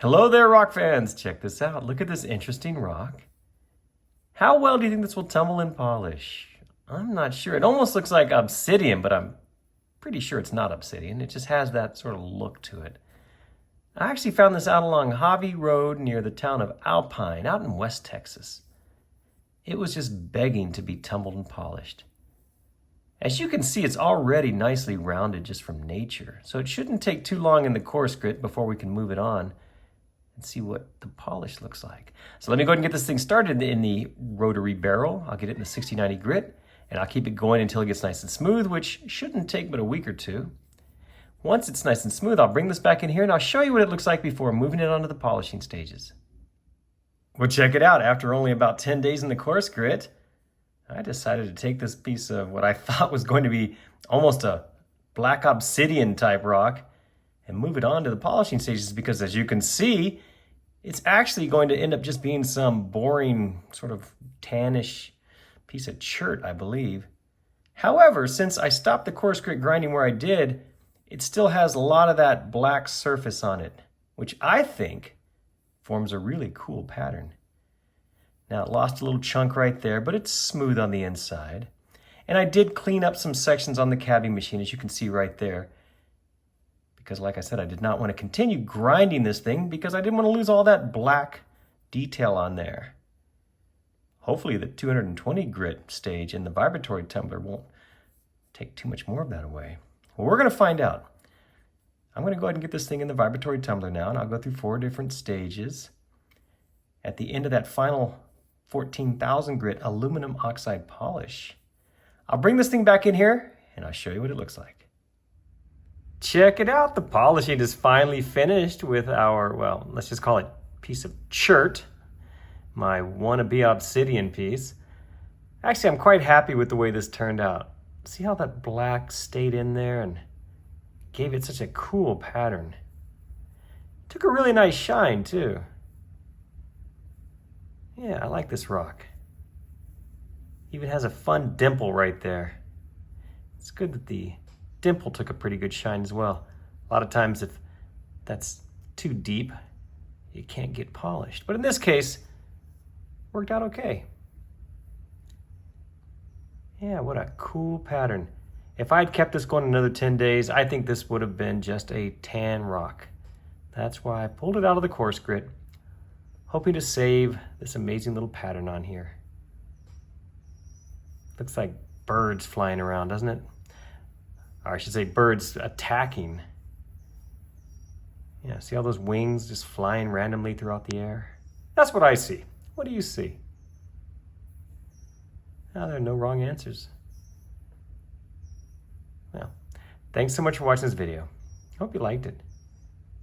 Hello there, rock fans. Check this out. Look at this interesting rock. How well do you think this will tumble and polish? I'm not sure. It almost looks like obsidian, but I'm pretty sure it's not obsidian. It just has that sort of look to it. I actually found this out along Hovey Road near the town of Alpine, out in West Texas. It was just begging to be tumbled and polished. As you can see, it's already nicely rounded just from nature, so it shouldn't take too long in the coarse grit before we can move it on and see what the polish looks like. So let me go ahead and get this thing started in the rotary barrel. I'll get it in the 60/90 grit, and I'll keep it going until it gets nice and smooth, which shouldn't take but a week or two. Once it's nice and smooth, I'll bring this back in here and I'll show you what it looks like before moving it onto the polishing stages. Well, check it out. After only about 10 days in the coarse grit, I decided to take this piece of what I thought was going to be almost a black obsidian type rock and move it on to the polishing stages, because as you can see, it's actually going to end up just being some boring sort of tannish piece of chert, I believe. However, since I stopped the coarse grit grinding where I did, it still has a lot of that black surface on it, which I think forms a really cool pattern. Now, it lost a little chunk right there, but it's smooth on the inside. And I did clean up some sections on the cabbing machine, as you can see right there. Because like I said, I did not want to continue grinding this thing because I didn't want to lose all that black detail on there. Hopefully the 220 grit stage in the vibratory tumbler won't take too much more of that away. Well, we're going to find out. I'm going to go ahead and get this thing in the vibratory tumbler now, and I'll go through 4 different stages. At the end of that final 14,000 grit aluminum oxide polish, I'll bring this thing back in here and I'll show you what it looks like. Check it out. The polishing is finally finished with our, well, let's just call it piece of chert, my wannabe obsidian piece. Actually, I'm quite happy with the way this turned out. See how that black stayed in there and gave it such a cool pattern. Took a really nice shine too. Yeah, I like this rock. Even has a fun dimple right there. It's good that the dimple took a pretty good shine as well. A lot of times if that's too deep, it can't get polished. But in this case, worked out okay. Yeah, what a cool pattern. If I'd kept this going another 10 days, I think this would have been just a tan rock. That's why I pulled it out of the coarse grit, hoping to save this amazing little pattern on here. Looks like birds flying around, doesn't it? Or I should say birds attacking. Yeah, see all those wings just flying randomly throughout the air? That's what I see. What do you see? Oh, there are no wrong answers. Well, thanks so much for watching this video. Hope you liked it.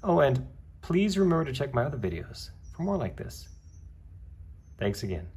Oh, and please remember to check my other videos for more like this. Thanks again.